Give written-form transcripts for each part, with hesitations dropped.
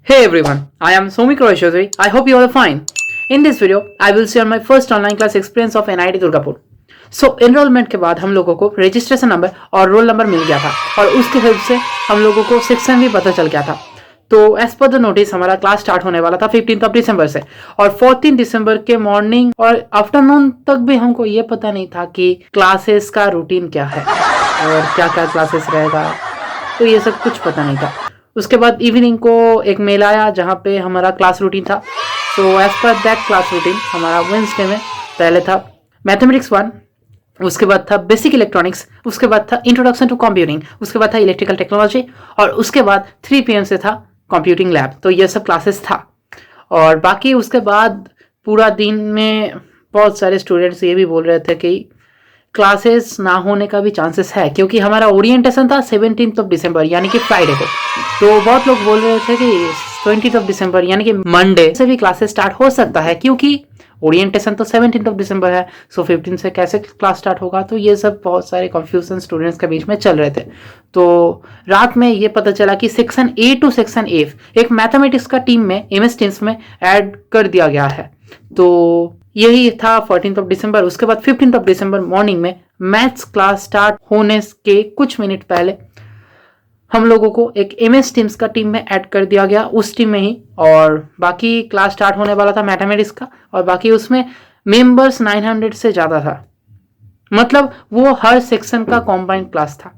Hey everyone, I am Soumik Roy Chaudhary. I hope you all are fine. In this video, I will share my first online class experience of NIT Durgapur. So enrollment के बाद हम लोगों को registration number और roll number मिल गया था और उसके हेल्प से हम लोगों को सेक्शन भी पता चल गया था। तो एज पर द नोटिस हमारा क्लास स्टार्ट होने वाला था 15 दिसंबर से और 14 दिसंबर के मॉर्निंग और आफ्टरनून तक भी हमको ये पता नहीं था कि क्लासेस का रूटीन क्या है और क्या क्या क्लासेस रहेगा, तो ये सब कुछ पता नहीं था। उसके बाद इवनिंग को एक मेल आया जहाँ पे हमारा क्लास रूटीन था। So as per that class routine हमारा वेंसडे में पहले था मैथमेटिक्स 1, उसके बाद था बेसिक इलेक्ट्रॉनिक्स, उसके बाद था इंट्रोडक्शन टू कंप्यूटिंग, उसके बाद था इलेक्ट्रिकल टेक्नोलॉजी और उसके बाद 3 PM से था कंप्यूटिंग लैब। तो ये सब क्लासेस था और बाकी उसके बाद पूरा दिन में बहुत सारे स्टूडेंट्स ये भी बोल रहे थे कि क्लासेस ना होने का भी चांसेस है, क्योंकि हमारा ओरिएंटेशन था 17 दिसंबर यानी कि फ्राइडे को। तो बहुत लोग बोल रहे थे कि 20 दिसंबर यानी कि मंडे से भी क्लासेस स्टार्ट हो सकता है, क्योंकि ओरिएंटेशन तो 17 दिसंबर है। सो 15 से कैसे क्लास स्टार्ट होगा, तो ये सब बहुत सारे कंफ्यूजन स्टूडेंट्स के बीच में चल रहे थे। तो रात में ये पता चला कि section A to section F एक मैथमेटिक्स का टीम में MS टीम्स में ऐड कर दिया गया है। तो यही था 14 दिसंबर। उसके बाद 15 दिसंबर मॉर्निंग में मैथ्स क्लास स्टार्ट होने के कुछ मिनट पहले हम लोगों को एक MS टीम्स का टीम में ऐड कर दिया गया, उस टीम में ही। और बाकी क्लास स्टार्ट होने वाला था मैथमेटिक्स का और बाकी उसमें मेंबर्स 900 से ज़्यादा था, मतलब वो हर सेक्शन का कॉम्बाइंड क्लास था।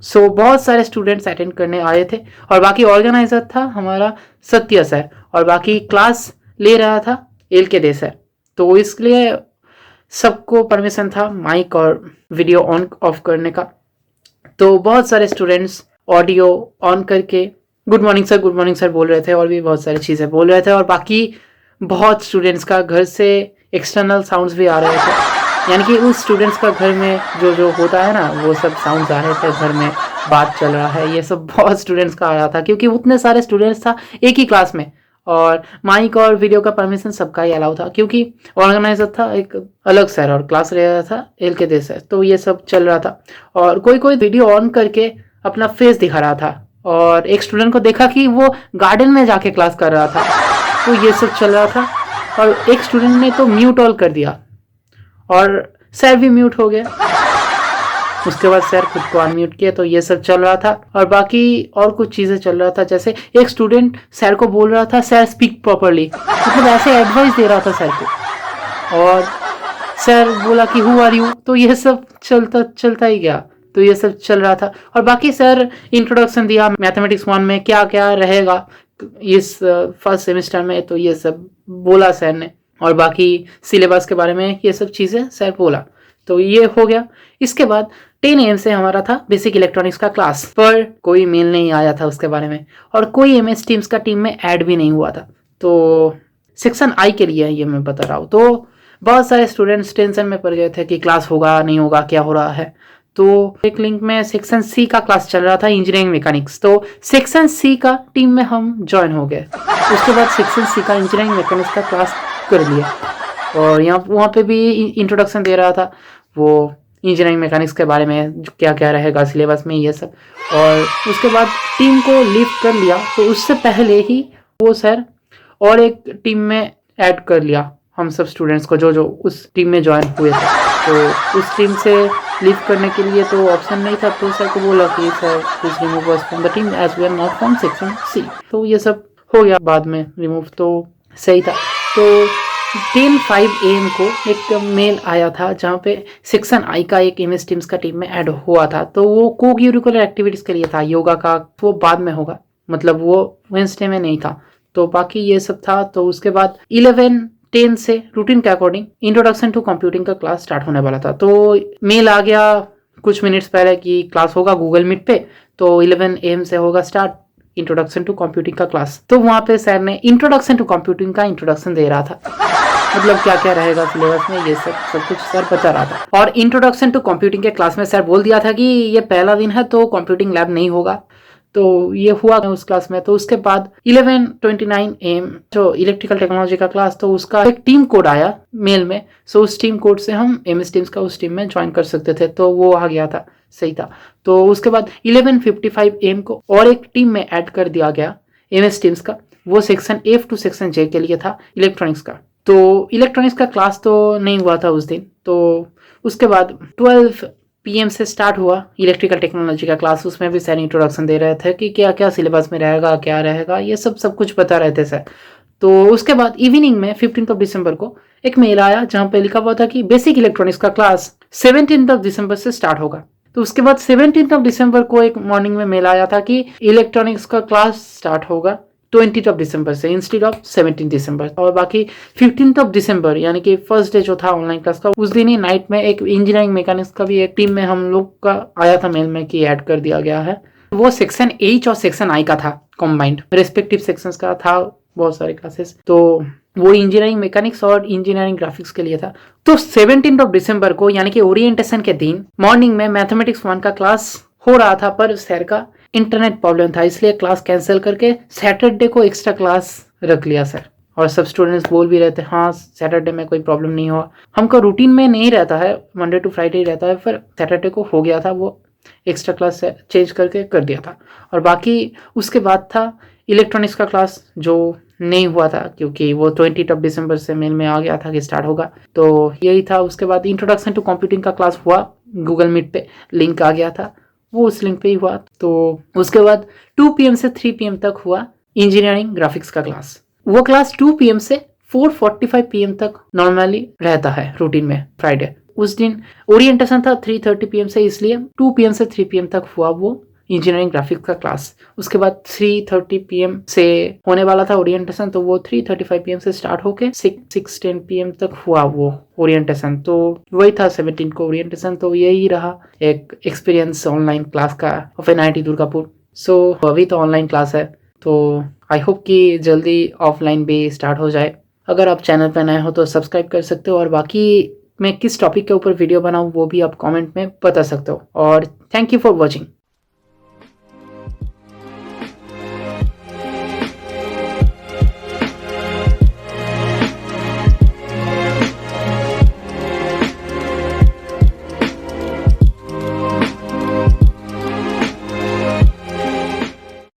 सो बहुत सारे स्टूडेंट्स अटेंड करने आए थे और बाकी ऑर्गेनाइजर था हमारा सत्य सर और बाकी क्लास ले रहा था LK सर। तो इसलिए सबको परमिशन था माइक और वीडियो ऑन ऑफ करने का। तो बहुत सारे स्टूडेंट्स ऑडियो ऑन करके गुड मॉर्निंग सर बोल रहे थे और भी बहुत सारी चीज़ें बोल रहे थे और बाकी बहुत स्टूडेंट्स का घर से एक्सटर्नल साउंड्स भी आ रहे थे, यानी कि उस स्टूडेंट्स का घर में जो होता है ना, वो सब साउंड्स आ रहे थे, घर में बात चल रहा है, ये सब बहुत स्टूडेंट्स का आ रहा था, क्योंकि उतने सारे स्टूडेंट्स था एक ही क्लास में और माइक और वीडियो का परमिशन सबका ही अलाउ था, क्योंकि ऑर्गेनाइजर था एक अलग सर और क्लास ले रहा था LK सर। तो ये सब चल रहा था और कोई वीडियो ऑन करके अपना फेस दिखा रहा था और एक स्टूडेंट को देखा कि वो गार्डन में जाके क्लास कर रहा था। तो ये सब चल रहा था और एक स्टूडेंट ने तो म्यूट ऑल कर दिया और सर भी म्यूट हो गया। उसके बाद सर खुद को अनम्यूट किया। तो ये सब चल रहा था और बाकी और कुछ चीज़ें चल रहा था, जैसे एक स्टूडेंट सर को बोल रहा था सर स्पीक प्रॉपरली, मतलब ऐसे एडवाइस दे रहा था सर को, और सर बोला कि हु आर यू। तो ये सब चलता ही गया। तो ये सब चल रहा था और बाकी सर इंट्रोडक्शन दिया मैथमेटिक्स 1 में क्या क्या रहेगा इस फर्स्ट सेमेस्टर में, तो ये सब बोला सर ने और बाकी सिलेबस के बारे में ये सब चीज़ें सर बोला। तो ये हो गया। इसके बाद 10 AM से हमारा था बेसिक इलेक्ट्रॉनिक्स का क्लास, पर कोई मेल नहीं आया था उसके बारे में और कोई MS टीम्स का टीम में ऐड भी नहीं हुआ था। तो सेक्शन I के लिए ये मैं बता रहा हूँ। तो बहुत सारे स्टूडेंट्स टेंशन में पड़ गए थे कि क्लास होगा नहीं होगा, क्या हो रहा है। तो एक लिंक में सेक्शन C का क्लास चल रहा था इंजीनियरिंग मैकेनिक्स। तो सेक्शन C का टीम में हम ज्वाइन हो गए। उसके बाद सेक्शन C का इंजीनियरिंग मैकेनिक्स का क्लास कर लिया और वहाँ पे भी इंट्रोडक्शन दे रहा था वो इंजीनियरिंग मैकेनिक्स के बारे में, क्या क्या रहेगा सिलेबस में, ये सब। और उसके बाद टीम को लीव कर लिया। तो उससे पहले ही वो सर और एक टीम में ऐड कर लिया हम सब स्टूडेंट्स को जो उस टीम में ज्वाइन हुए थे। तो उस टीम से लीव करने के लिए तो ऑप्शन नहीं था, तो सर को बोला कि sir please remove us from the team as we are not from section C। तो ये सब हो गया बाद में रिमूव, तो सही था। तो 10:05 AM को एक मेल आया था जहाँ पे सेक्शन I का एक MS टीम्स का टीम में ऐड हुआ था। तो वो को करिकुलर एक्टिविटीज़ के लिए था, योगा का, वो बाद में होगा, मतलब वो वेंसडे में नहीं था। तो बाकी ये सब था। तो उसके बाद 11-10 से रूटीन के अकॉर्डिंग इंट्रोडक्शन टू कंप्यूटिंग का क्लास स्टार्ट होने वाला था। तो मेल आ गया कुछ मिनट्स पहले कि क्लास होगा गूगल मीट पे। तो 11 AM से होगा स्टार्ट इंट्रोडक्शन टू कंप्यूटिंग का क्लास। तो वहाँ पे सर ने इंट्रोडक्शन टू कंप्यूटिंग का इंट्रोडक्शन दे रहा था, मतलब क्या क्या रहेगा सिलेबस में, ये सब कुछ सर बता रहा था। और इंट्रोडक्शन टू कंप्यूटिंग के क्लास में सर बोल दिया था कि ये पहला दिन है तो कंप्यूटिंग लैब नहीं होगा। तो ये हुआ उस क्लास में। तो उसके बाद 11:29 AM जो इलेक्ट्रिकल टेक्नोलॉजी का क्लास, तो उसका एक टीम कोड आया मेल में। सो उस टीम कोड से हम MS टीम्स का उस टीम में ज्वाइन कर सकते थे, तो वो आ गया था, सही था। तो उसके बाद 11:55 AM को और एक टीम में ऐड कर दिया गया MS टीम्स का, वो section F to section J के लिए था इलेक्ट्रॉनिक्स का। तो इलेक्ट्रॉनिक्स का क्लास तो नहीं हुआ था उस दिन। तो उसके बाद 12 PM से स्टार्ट हुआ इलेक्ट्रिकल टेक्नोलॉजी का क्लास। उसमें भी सर इंट्रोडक्शन दे रहे थे कि क्या क्या सिलेबस में रहेगा, क्या रहेगा, ये सब कुछ बता रहे थे सर। तो उसके बाद इवनिंग में 15 दिसंबर को एक मेल आया जहाँ पे लिखा हुआ था कि बेसिक इलेक्ट्रॉनिक्स का क्लास 17 दिसंबर से स्टार्ट होगा। तो उसके बाद 17 दिसंबर को एक मॉर्निंग में मेल आया था कि इलेक्ट्रॉनिक्स का क्लास स्टार्ट होगा 20 दिसंबर से इंस्टेड ऑफ 17 दिसंबर। और बाकी 15 दिसंबर यानी कि फर्स्ट डे जो था ऑनलाइन क्लास का, उस दिन ही नाइट में एक इंजीनियरिंग मैकेनिक्स का भी एक टीम में हम लोग का आया था मेल में कि ऐड कर दिया गया है। वो सेक्शन H और सेक्शन I का था, कॉम्बाइंड रेस्पेक्टिव सेक्शंस का था बहुत सारे क्लासेस। तो वो इंजीनियरिंग मैकेनिक्स और इंजीनियरिंग ग्राफिक्स के लिए था। तो 17 दिसंबर को यानी कि ओरिएंटेशन के दिन मॉर्निंग में मैथमेटिक्स 1 का क्लास हो रहा था, पर सर का इंटरनेट प्रॉब्लम था इसलिए क्लास कैंसिल करके सैटरडे को एक्स्ट्रा क्लास रख लिया सर। और सब स्टूडेंट्स बोल भी रहे थे हाँ सैटरडे में कोई प्रॉब्लम नहीं हुआ। हमको रूटीन में नहीं रहता है, मंडे टू फ्राइडे ही रहता है, पर सैटरडे को हो गया था, वो एक्स्ट्रा क्लास चेंज करके कर दिया था। और बाकी उसके बाद था इलेक्ट्रॉनिक्स का क्लास जो नहीं हुआ था क्योंकि वो 20 दिसंबर से मेल में आ गया था कि स्टार्ट होगा। तो यही था। उसके बाद इंट्रोडक्शन टू कंप्यूटिंग का क्लास हुआ, गूगल मीट पे लिंक आ गया था, वो उस लिंक पे ही हुआ। तो उसके बाद 2 PM से 3 PM तक हुआ इंजीनियरिंग ग्राफिक्स का क्लास। वो क्लास 2 PM से 4:45 PM तक नॉर्मली रहता है रूटीन में फ्राइडे। उस दिन ओरिएंटेशन था 3:30 PM से, इसलिए 2 PM से 3 PM तक हुआ वो इंजीनियरिंग ग्राफिक्स का क्लास। उसके बाद 3:30 PM से होने वाला था ओरिएंटेशन, तो वो 3:35 PM से स्टार्ट होके 6:10 PM तक हुआ वो ओरिएंटेशन। तो वही था 17 को ओरिएंटेशन। तो यही रहा एक एक्सपीरियंस ऑनलाइन क्लास का ऑफ NIT दुर्गापुर। सो अभी तो ऑनलाइन क्लास है, तो आई होप कि जल्दी ऑफलाइन भी स्टार्ट हो जाए। अगर आप चैनल पर नए हो तो सब्सक्राइब कर सकते हो, और बाकी मैं किस टॉपिक के ऊपर वीडियो बनाऊँ वो भी आप कमेंट में बता सकते हो। और थैंक यू फॉर वॉचिंग।